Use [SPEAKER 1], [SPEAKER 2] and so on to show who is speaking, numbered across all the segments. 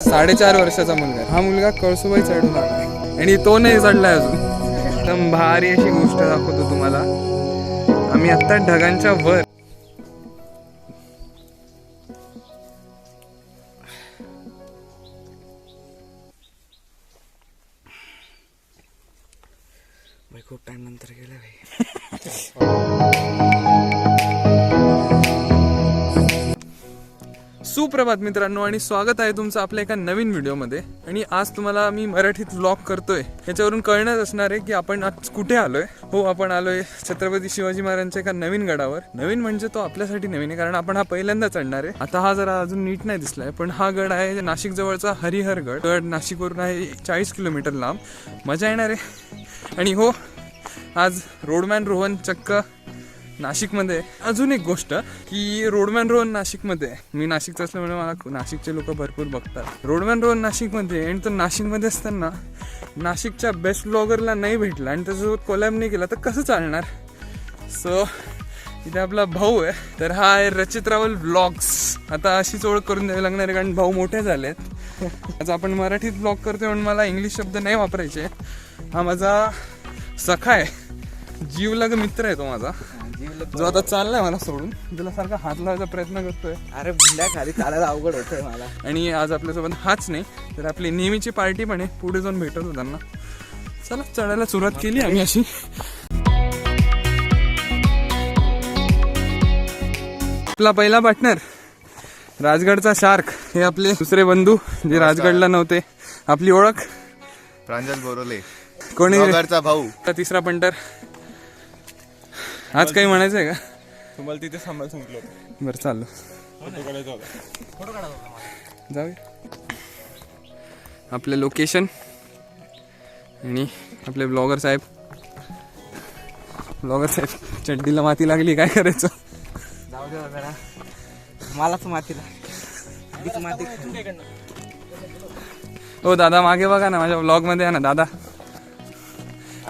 [SPEAKER 1] 4.5 वर्षाचा मुलगा आहे. हा मुलगा कळसुबाई चढून आला आणि तो नाही चढलाय अजून. एकदम भारी अशी गोष्ट दाखवतो तुम्हाला. आम्ही आत्ता ढगांच्या वर. खूप टाइम नंतर गेला सुप्रभात मित्रांनो आणि स्वागत आहे तुमचं आपल्या एका नवीन व्हिडिओमध्ये. आणि आज तुम्हाला मी मराठीत व्लॉग करतोय याच्यावरून कळणंच असणार आहे की आपण आज कुठे आलोय. हो, आपण आलोय छत्रपती शिवाजी महाराजांच्या एका नवीन गडावर. नवीन म्हणजे तो आपल्यासाठी नवीन आहे कारण आपण हा पहिल्यांदा चढणार आहे. आता हा जरा अजून नीट नाही दिसलाय पण हा गड आहे नाशिक जवळचा हरिहर गड. गड नाशिकवरून आहे 40 किलोमीटर लांब. मजा येणार आहे. आणि हो, आज रोडमॅन रोहन चक्क नाशिकमध्ये. अजून एक गोष्ट की रोडमॅन रोहन नाशिकमध्ये, मी नाशिकचं असल्यामुळे मला नाशिकचे लोक भरपूर बघतात. रोडमॅन रोहन नाशिकमध्ये आणि तो नाशिकमध्ये असताना नाशिकच्या बेस्ट ब्लॉगरला नाही भेटला आणि त्याच्यासोबत कोलॅब नाही केला तर कसं चालणार. सो इथे आपला भाऊ आहे, तर हा आहे रचित रावल व्लॉग्स. आता अशीच ओळख करून द्यावी लागणार आहे कारण भाऊ मोठे झालेत. आज आपण मराठीत ब्लॉग करतोय म्हणून मला इंग्लिश शब्द नाही वापरायचे. हा माझा सखा आहे, जीवलग मित्र आहे तो माझा, जो आता चाललाय मला सोडून. तुला सारखा हात लावायचा प्रयत्न करतोय.
[SPEAKER 2] अरे भुंड्या खाली चालायला अवघड होतंय मला.
[SPEAKER 1] आणि आज आपल्यासोबत हाच नाही तर आपली नेहमीची पार्टी पण आहे. पुढे जाऊन भेटत होताना. चला चढायला सुरुवात केली आम्ही अशी. आपला पहिला पार्टनर राजगडचा शार्क. हे आपले दुसरे बंधू जे राजगडला नव्हते. आपली ओळख
[SPEAKER 3] प्रांजल बोरोले,
[SPEAKER 1] कोणी
[SPEAKER 3] ब्लॉगरचा भाऊ.
[SPEAKER 1] तिसरा पंटर. आज काही म्हणायचंय का
[SPEAKER 4] तुम्हाला तिथे सांभाळ सांगितलं.
[SPEAKER 1] बरं चाललो जाऊया. आपले लोकेशन आणि आपले ब्लॉगर साहेब. चड्डीला माती लागली, काय करायचं.
[SPEAKER 2] जाऊ दे जरा, मलाच मातीला माती.
[SPEAKER 1] हो दादा मागे बघा ना, माझ्या ब्लॉग मध्ये आहे ना दादा.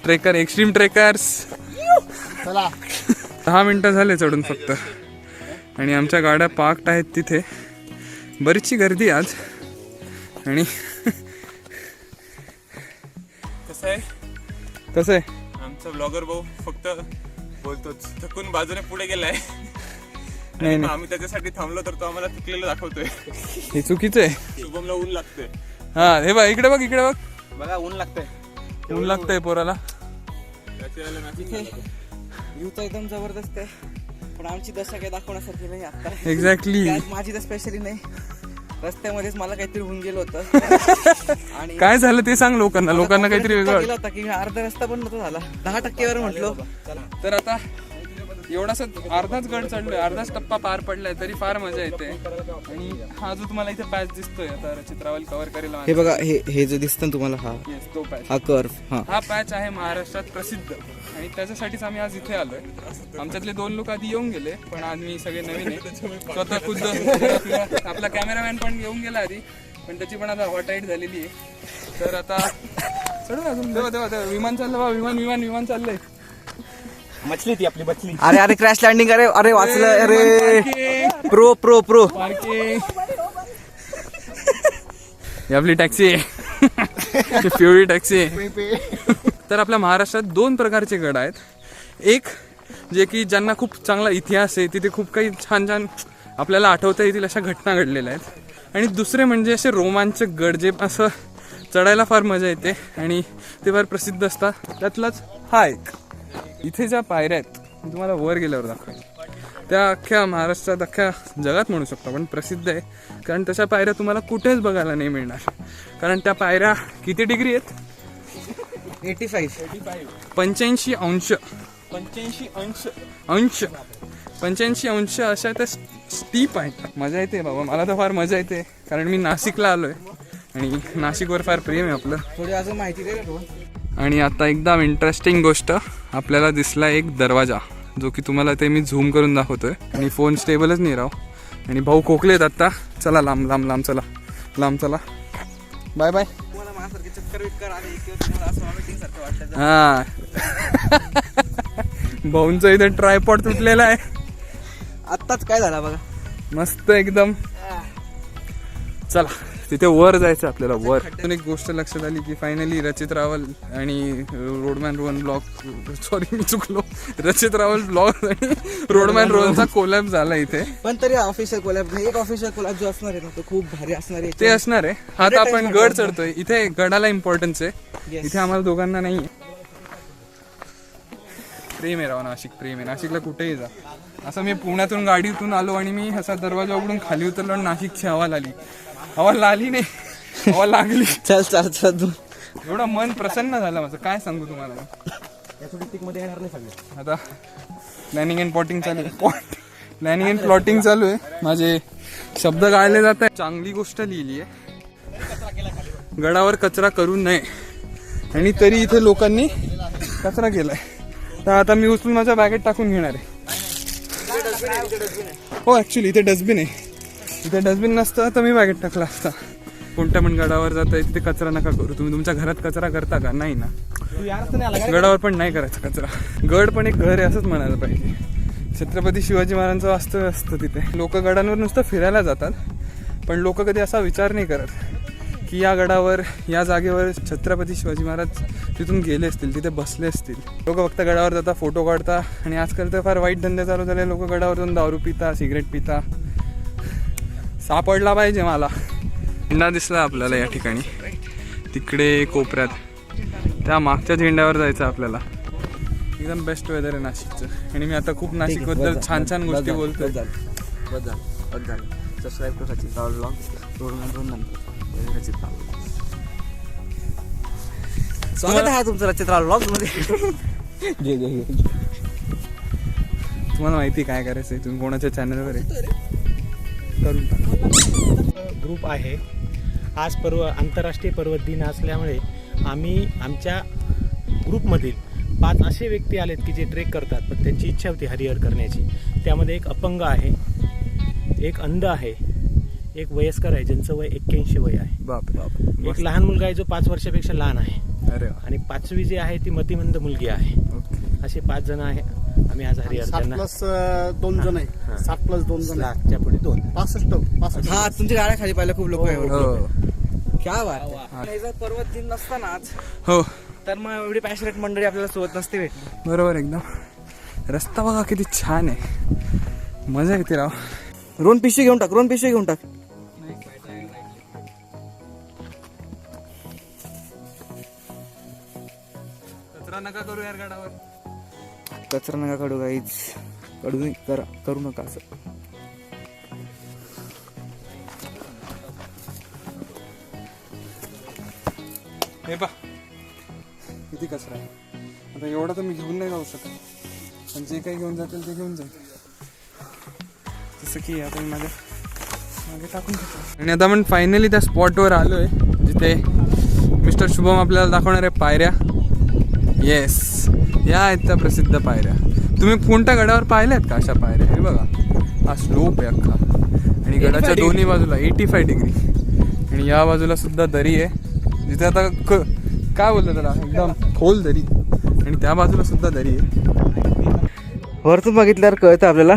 [SPEAKER 1] Trekker, extreme trekkers. 10 मिनिटं झाले चढून फक्त. आणि आमच्या गाड्या पार्क्ड आहेत तिथे. बरीचशी गर्दी आज. आणि कसं आहे
[SPEAKER 4] आमचा ब्लॉगर भाऊ फक्त बोलतोच, थकून बाजूने पुढे गेलाय.
[SPEAKER 1] नाही
[SPEAKER 4] आम्ही त्याच्यासाठी थांबलो तर तो आम्हाला थकलेलं दाखवतोय.
[SPEAKER 1] हे चुकीचं आहे.
[SPEAKER 4] शुभमला ऊन लागतंय.
[SPEAKER 1] हा हे बघ, इकडे बघ, इकडे बघ.
[SPEAKER 2] बघा ऊन लागतंय.
[SPEAKER 1] ऊन लागतंय पोराला.
[SPEAKER 2] व्ह्यू तर एकदम जबरदस्त आहे पण आमची दशा काही दाखवण्यासारखी नाही आता.
[SPEAKER 1] एक्झॅक्टली.
[SPEAKER 2] माझी तर स्पेशली नाही. रस्त्यामध्येच मला काहीतरी होऊन गेलं होतं. आणि
[SPEAKER 1] काय झालं ते सांग लोकांना. लोकांना काहीतरी वेगळं
[SPEAKER 2] गेला होता की अर्धा रस्ता पण नव्हता झाला. 10% म्हटलो.
[SPEAKER 1] तर आता एवढासा अर्धाच गड चढलोय, अर्धाच टप्पा पार पडलाय तरी फार मजा येते. आणि हा जो तुम्हाला इथे पॅच दिसतोय आता रचित रावल कव्हर करेल.
[SPEAKER 2] हे बघा, हे जो दिसतं तुम्हाला, हा
[SPEAKER 1] तो पॅच,
[SPEAKER 2] हा कर्व,
[SPEAKER 1] हा पॅच आहे महाराष्ट्रात प्रसिद्ध. आणि त्याच्यासाठीच आम्ही आज इथे आलोय. आमच्यातले 2 लोक आधी येऊन गेले पण आज मी सगळे नवीन आहे. स्वतः खुद्द आपला कॅमेरामॅन पण येऊन गेला आधी पण त्याची पण आता हॉटाईट झालेली आहे. तर आता चढू अजून. तेव्हा विमान चाललं बा. विमान चाललंय.
[SPEAKER 4] मछली ती आपली मछली.
[SPEAKER 2] अरे क्रॅश लँडिंग. अरे वाचलं. अरे प्रो.
[SPEAKER 1] पार्किंग. ही आपली टॅक्सी आहे. फ्युरी टॅक्सी आहे. तर आपल्या महाराष्ट्रात 2 प्रकारचे गड आहेत. एक जे की ज्यांना खूप चांगला इतिहास आहे, तिथे खूप काही छान आपल्याला आठवता येतील अशा घटना घडलेल्या आहेत. आणि दुसरे म्हणजे असे रोमांचक गड जे असं चढायला फार मजा येते आणि ते फार प्रसिद्ध असतात. त्यातलाच हा एक. इथे ज्या पायऱ्या आहेत मी तुम्हाला वर गेल्यावर दाखवेन. त्या अख्ख्या महाराष्ट्रात, अख्ख्या जगात म्हणू शकतो आपण प्रसिद्ध आहे कारण तशा पायऱ्या तुम्हाला कुठेच बघायला नाही मिळणार. कारण त्या पायऱ्या किती डिग्री आहेत? 85 अंश. 85 अंश अशा त्या स्टीप आहेत. मजा येते बाबा, मला तर फार मजा येते कारण मी नाशिकला आलोय आणि नाशिकवर फार प्रेम आहे आपलं.
[SPEAKER 2] थोडी अजून माहिती दे ना.
[SPEAKER 1] आणि आता एकदम इंटरेस्टिंग गोष्ट, आपल्याला दिसला एक दरवाजा जो की तुम्हाला ते मी झूम करून दाखवतोय. आणि फोन स्टेबलच नाही राव. आणि भाऊ खोकलेत आता. चला लांब चला. Bye bye. हा भाऊंचा इथे ट्रायपॉड तुटलेला आहे.
[SPEAKER 2] आत्ताच काय झाला बघा.
[SPEAKER 1] मस्त एकदम. चला तिथे वर जायचं आपल्याला वर. अजून एक गोष्ट लक्षात आली की फायनली रचित रावल आणि रोडमॅन रोहन ब्लॉग सॉरी मी चुकलो, रचित रावल ब्लॉग आणि रोडमॅन रोहनचा कोलॅब झाला इथे.
[SPEAKER 2] पण तरी ऑफिशियल कोलॅब नाही, एक ऑफिशियल कोलॅब जो असणार आहे ना तो खूप भारी असणार आहे.
[SPEAKER 1] ते असणार आहे. आता आपण गड चढतोय, इथे गडाला इम्पॉर्टन्स आहे, इथे आम्हाला दोघांना नाही आहे. प्रेम आहे राव नाशिक, प्रेम आहे नाशिकला. कुठेही जा. असं मी पुण्यातून गाडीतून आलो आणि मी असा दरवाजा उघडून खाली उतरलो आणि नाशिकची हवा लागली. हवा लागली नाही, हवा लागली.
[SPEAKER 2] चल चल चल
[SPEAKER 1] एवढं मन प्रसन्न झालं माझं, काय सांगू तुम्हाला. आता प्लॅनिंग अँड प्लॉटिंग चालू आहे. प्लॅनिंग अँड प्लॉटिंग चालू आहे. माझे शब्द गाळले जात आहे. चांगली गोष्ट लिहिली आहे, गडावर कचरा करू नये, आणि तरी इथे लोकांनी कचरा केलाय. तर आता मी उचलून माझ्या बॅगेत टाकून घेणार आहे. हो ऍक्च्युली इथे डस्टबिन आहे. इथे डस्टबिन नसतं तर मी बॅगेत टाकला असता. कोणत्या पण गडावर जाताय तिथे कचरा नका करू. तुम्ही तुमच्या घरात कचरा करता का? नाही ना. गडावर पण नाही करायचा कचरा. गड पण एक घर आहे असंच म्हणायला पाहिजे. छत्रपती शिवाजी महाराजांचं वास्तव्य असतं तिथे. लोक गडांवर नुसतं फिरायला जातात, पण लोक कधी असा विचार नाही करत की या गडावर, या जागेवर छत्रपती शिवाजी महाराज तिथून गेले असतील, तिथे बसले असतील. लोक फक्त गडावर जातात, फोटो काढता, आणि आजकाल तर फार वाईट धंदे चालू झाले. लोक गडावर जाऊन दारू पिता, सिगरेट पिता. सापडला पाहिजे मला. झेंडा दिसला आपल्याला या ठिकाणी, तिकडे कोपऱ्यात. त्या मागच्या झेंड्यावर जायचं आपल्याला. एकदम बेस्ट वेदर आहे नाशिकचं, आणि मी आता खूप नाशिकबद्दल छान छान गोष्टी बोलतोय.
[SPEAKER 2] सबस्क्राईब करा रचित रावल ब्लॉग, रोडमॅन रोहन रचित रावल. स्वागत आहे तुमचं रचित रावल ब्लॉग मध्ये.
[SPEAKER 1] तुम्हाला माहिती काय करायचंय, तुम्ही कोणाच्या चॅनलवर आहे करून टाका.
[SPEAKER 5] ग्रुप आहे. आज आंतरराष्ट्रीय पर्वत दिन असल्यामुळे आम्ही आमच्या ग्रुपमधील 5 असे व्यक्ती आलेत की जे ट्रेक करतात, पण त्यांची इच्छा होती हरिहर करण्याची. त्यामध्ये एक अपंग आहे, एक अंध आहे, एक वयस्कर आहे ज्यांचं वय 81 वय आहे,
[SPEAKER 1] बाप.
[SPEAKER 5] एक लहान मुलगा आहे जो 5 वर्षापेक्षा लहान आहे,
[SPEAKER 1] अरे
[SPEAKER 5] आणि 5वी जी आहे ती मतिमंद मुलगी आहे. असे 5 जण आहे. आम्ही आज हरिहर
[SPEAKER 6] 7+2 जण आहे. 7+2 जण आहे.
[SPEAKER 5] लाखच्या पुढे 2
[SPEAKER 6] 65.
[SPEAKER 2] हा तुमच्या गाड्या खाली पाहिलं खूप लोक
[SPEAKER 1] हो.
[SPEAKER 2] क्या बात आहे. जर पर्वत दिन नसता ना आज,
[SPEAKER 1] हो
[SPEAKER 2] तर मग एवढी पॅशनेट मंडळी आपल्याला सोबत नसते भेटली.
[SPEAKER 1] बरोबर एकदम. रस्ता बघा किती छान आहे, मजा येते राव.
[SPEAKER 2] रोहन पिशवी घेऊन टाक, रोहन पिशवी घेऊन टाक.
[SPEAKER 1] कचरा नका करू यार गडावर.
[SPEAKER 2] कचरा नका काढू गाईच, करू नका असं.
[SPEAKER 1] हे पा किती कचरा आहे. आता एवढा तर मी घेऊन नाही जाऊ शकत, पण जे काही घेऊन जातील ते घेऊन जाईल. जसं की आता मी माझ्या मागे टाकून घेतो. आणि आता आपण फायनली त्या स्पॉटवर आलोय जिथे मिस्टर शुभम आपल्याला दाखवणार आहे पायऱ्या. येस, या आहेत त्या प्रसिद्ध पायऱ्या. तुम्ही कोणत्या गडावर पाहिल्यात का अशा पायऱ्या? हे बघा, हा स्लोप आहे अख्खा, आणि गडाच्या दोन्ही बाजूला 85 डिग्री, आणि या बाजूला सुद्धा दरी आहे जिथे आता काय बोलतो त्याला, एकदम खोल दरी, आणि त्या बाजूला सुद्धा दरी आहे.
[SPEAKER 2] वरतून बघितल्यावर कळतं आपल्याला.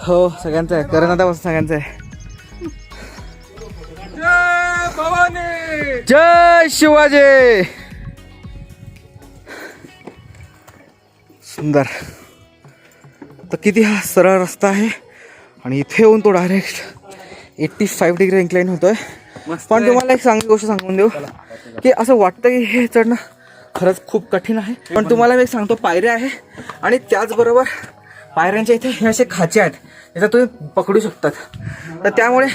[SPEAKER 2] हो सगळ्यांचं आहे, करण आता सगळ्यांचं आहे. जय शिवाजी. सुंदर. तर किती हा सरळ रस्ता आहे, आणि इथे येऊन तो डायरेक्ट 85 डिग्री इन्क्लाइन होतोय. पण तुम्हाला एक गोष्ट सांगून देऊ की असं वाटतं की हे चढणं खरंच खूप कठीण आहे. पण तुम्हाला मी एक सांगतो, पायऱ्या आहे, आणि त्याचबरोबर पायऱ्यांच्या इथे हे असे खाचे आहेत, याचा तुम्ही पकडू शकतात. तर त्यामुळे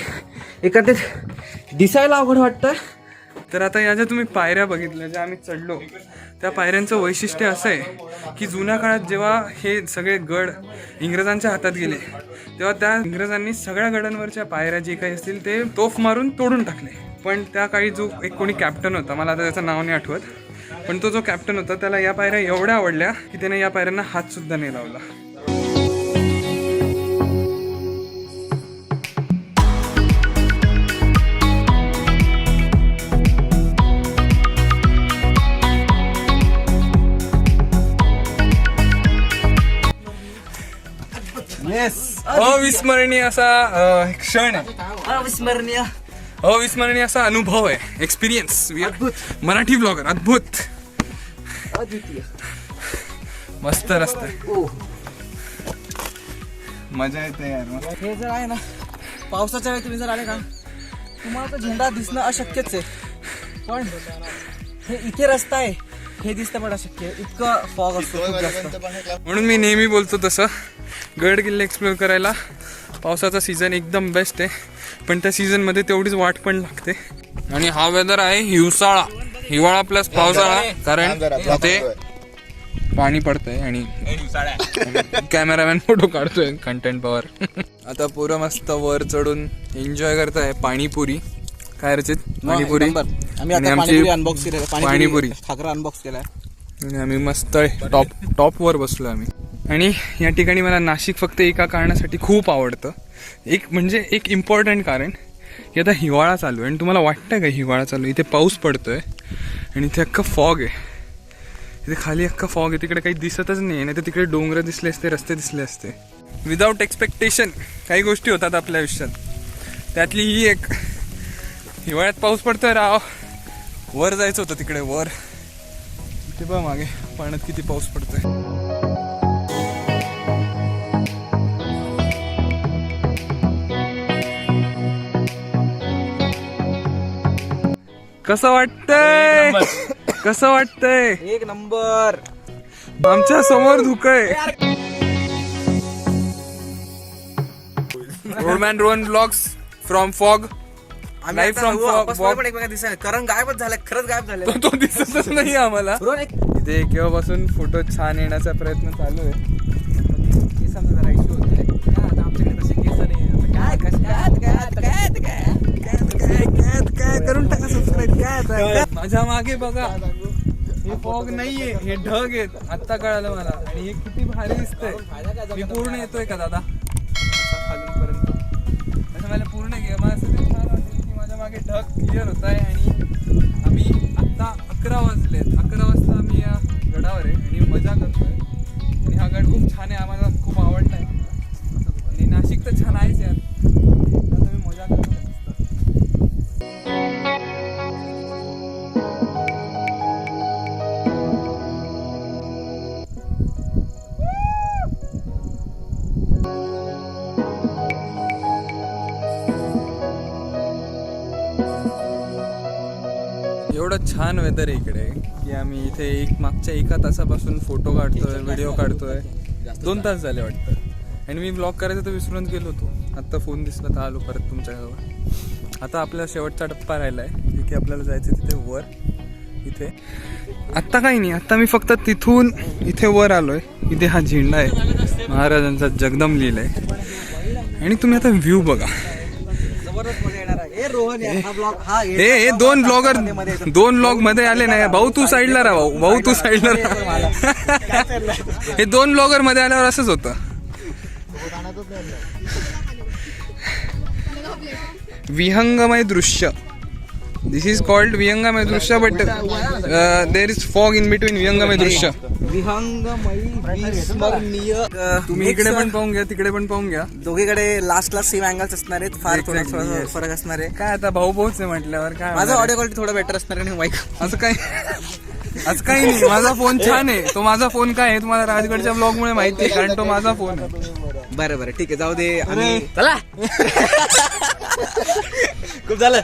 [SPEAKER 2] एकंदरीत दिसायला अवघड वाटतं.
[SPEAKER 1] तर आता या ज्या तुम्ही पायऱ्या बघितल्या, ज्या आम्ही चढलो, त्या पायऱ्यांचं वैशिष्ट्य असं आहे की जुन्या काळात जेव्हा हे सगळे गड इंग्रजांच्या हातात गेले, तेव्हा त्या इंग्रजांनी सगळ्या गडांवरच्या पायऱ्या जे काही असतील ते तोफ मारून तोडून टाकले. पण त्या काळी जो एक कोणी कॅप्टन होता, मला आता त्याचं नाव नाही आठवत, पण तो जो कॅप्टन होता त्याला या पायऱ्या एवढ्या आवडल्या की त्याने या पायऱ्यांना हात सुद्धा नाही लावला.
[SPEAKER 2] येस.
[SPEAKER 1] हो अविस्मरणीय असा क्षण आहे, अविस्मरणीय असा अनुभव आहे, एक्सपिरियन्स. मराठी ब्लॉगर अद्भुत, मस्त रस्ता, मजा येते यार.
[SPEAKER 2] हे जर आहे ना पावसाच्या वेळी तुम्ही जर आले का तुम्हाला तो झेंडा दिसणं अशक्यच आहे, पण हे इथे रस्ता आहे हे दिसतं पण अशक्य आहे, इतकं फॉग असतो खूप जास्त.
[SPEAKER 1] म्हणून मी नेहमी बोलतो तसं गड किल्ले एक्सप्लोर करायला पावसाचा सीझन एकदम बेस्ट आहे, पण त्या सीझनमध्ये तेवढीच वाट पण लागते. आणि हा वेदर आहे हिवसाळा, हिवाळा प्लस पावसाळा, कारण ते पाणी पडतंय आणि कॅमेरामॅन फोटो काढतोय कंटेंट पॉवर. आता पुरं मस्त वर चढून एन्जॉय करताय पाणीपुरी. काय रचित? पाणीपुरी.
[SPEAKER 2] आम्ही
[SPEAKER 1] आणि
[SPEAKER 2] आता
[SPEAKER 1] आमची
[SPEAKER 2] पाणीपुरी अनबॉक्स केलेलं,
[SPEAKER 1] पाणीपुरी
[SPEAKER 2] खाकरा अनबॉक्स केलाय
[SPEAKER 1] आणि आम्ही मस्त टॉप वर बसलो आम्ही. आणि या ठिकाणी मला नाशिक फक्त एका कारणासाठी खूप आवडतं, एक इम्पॉर्टंट कारण की आता हिवाळा चालू आहे आणि तुम्हाला वाटतं का हिवाळा चालू आहे, इथे पाऊस पडतोय आणि इथे अख्खा फॉग आहे, इथे खाली अख्खा फॉग आहे, तिकडे काही दिसतच नाही, नाही तर तिकडे डोंगर दिसले असते, रस्ते दिसले असते. विदाऊट एक्सपेक्टेशन काही गोष्टी होतात आपल्या आयुष्यात, त्यातली ही एक. हिवाळ्यात पाऊस पडतोय राव, वर जायचं होतं तिकडे वर, ते बघ मागे पाण्यात किती पाऊस पडतोय. कसं वाटतंय? कसं वाटतंय?
[SPEAKER 2] एक नंबर.
[SPEAKER 1] आमच्या समोर धुकय. Roadman Rohan blogs from fog. Live from fog.
[SPEAKER 2] पण एकमेकांना दिसायला कारण गायबच झालाय, खरंच गायब झालं.
[SPEAKER 1] तो दिसतच नाही आम्हाला. इथे केव्हापासून फोटो छान येण्याचा प्रयत्न चालू आहे.
[SPEAKER 2] केसांचा जरा इश्यू होतोय. आता आमच्याकडे तसे केस नाही.
[SPEAKER 1] काय करून टाका सबस्क्राईब. माझ्या मागे बघा, हे फॉग नाहीये, हे ढग आहेत. आता कळालं मला. आणि हे किती भारी दिसतंय. मी पूर्ण येतोय का दादा खालूनपर्यंत? असं मला पूर्ण घे. मला असं छान वाटेल की माझ्या मागे ढग क्लिअर होत आहे. आणि आम्ही आता 11 वाजलेत. 11 वाजता आम्ही या गडावर आहे आणि मजा करतोय. आणि हा गड खूप छान आहे, आम्हाला खूप आवडलाय. आणि नाशिक तर छान आहेच यार. आता मी मजा करतो. एवढं छान वेदर आहे इकडे की आम्ही इथे मागच्या एका तासापासून फोटो काढतोय, व्हिडिओ काढतोय. 2 तास झाले वाटतं. आणि मी ब्लॉग करायचं तर विसरून गेलो होतो. आत्ता फोन दिसला तर आलो परत तुमच्याजवळ. आता आपला शेवटचा टप्पा राहिला आहे, की आपल्याला जायचं तिथे वर. इथे आत्ता काही नाही, आत्ता मी फक्त तिथून इथे वर आलोय. इथे हा झेंडा आहे महाराजांचा, जगदम लिहिलाय. आणि तुम्ही आता व्ह्यू बघा. हे 2 ब्लॉग मध्ये आले नाही. भाऊ तू साईडला राहा, भाऊ तू साईडला राहा. हे 2 ब्लॉगर मध्ये आल्यावर असंच होतं. विहंगमय दृश्य. दिस इज कॉल्ड विहंगमय दृश्य, but there is fog in between. विहंगमय दृश्य. तुम्ही इकडे पण पाहून घ्या, तिकडे पण पाहून घ्या.
[SPEAKER 2] दोघीकडे लास्टला सेम अँगल्स असणार आहेत. फार थोडा फरक असणार आहे.
[SPEAKER 1] काय आता भाऊ भाऊच आहे म्हटल्यावर काय.
[SPEAKER 2] माझा ऑडिओ क्वालिटी थोडा बेटर असणार आहे. माईक
[SPEAKER 1] असं काही नाही. माझा फोन छान आहे. तो माझा फोन काय आहे तुम्हाला राजगडच्या ब्लॉग मुळे माहिती आहे, कारण तो माझा फोन आहे.
[SPEAKER 2] बरं ठीक आहे, जाऊ दे. चला खूप झालं.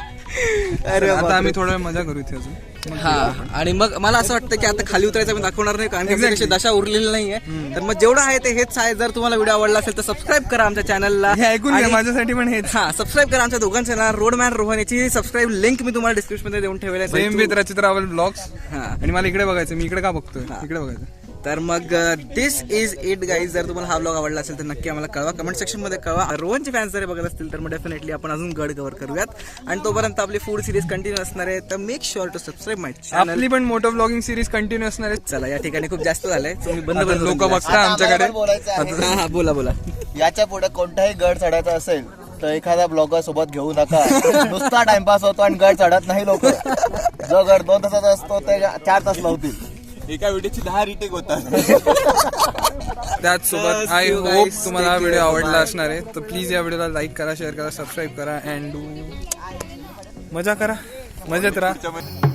[SPEAKER 1] अरे आता आम्ही थोडा वेळ मजा करू इथे अजून.
[SPEAKER 2] हा, आणि मग मला असं वाटतं की आता खाली उतरायचं मी दाखवणार नाही, कारण की अशी दशा उरलेली नाहीये. तर मग जेवढं आहे ते हेच आहे. जर तुम्हाला व्हिडिओ आवडला असेल तर सबस्क्राईब करा आमच्या चॅनलला.
[SPEAKER 1] हे ऐकून घ्या, माझ्यासाठी पण हेच.
[SPEAKER 2] हा, सबस्क्राईब करा आमच्या दोघांचं चॅनल रोडमॅन रोहन. याची सबस्क्राईब लिंक मी तुम्हाला डिस्क्रिप्शन मध्ये देऊन ठेवलेलं आहे.
[SPEAKER 1] सेम विथ रचित रावल ब्लॉग्स.
[SPEAKER 2] हा,
[SPEAKER 1] आणि मला इकडे बघायचं, मी इकडे का बघतोय, इकडे बघायचं.
[SPEAKER 2] तर मग दिस इज इट गाईज. जर तुम्हाला हा ब्लॉग आवडला असेल तर नक्की आम्हाला कळवा, कमेंट सेक्शन मध्ये कळवा. रोहनचे फॅन्स जर बघत असतील तर मग डेफिनेटली आपण अजून गड कव्हर करूयात. आणि तोपर्यंत आपली फूड सिरीज कंटिन्यू असणार आहे, तर make sure to subscribe my channel.
[SPEAKER 1] आपली पण मोटो ब्लॉगिंग सिरीज कंटिन्यू असणार आहे.
[SPEAKER 2] चला, या ठिकाणी खूप जास्त झालंय, तुम्ही बंद
[SPEAKER 1] लोक बघता आमच्याकडे.
[SPEAKER 2] हा, बोला.
[SPEAKER 3] याच्या पुढे कोणताही गड चढायचा असेल तर एखादा ब्लॉगर सोबत घेऊ नका. नुसता टाइमपास होतो आणि गड चढत नाही लोक. जो गड 2 तासाचा असतो ते 4 तास लावतील.
[SPEAKER 4] एका व्हिडिओची 10 रिटेक होतात.
[SPEAKER 1] त्याचसोबत आय होप तुम्हाला हा व्हिडिओ आवडला असणार आहे. तर प्लीज या व्हिडिओला लाईक करा, शेअर करा, सबस्क्राईब करा अँड मजा करा, मजेत राहा.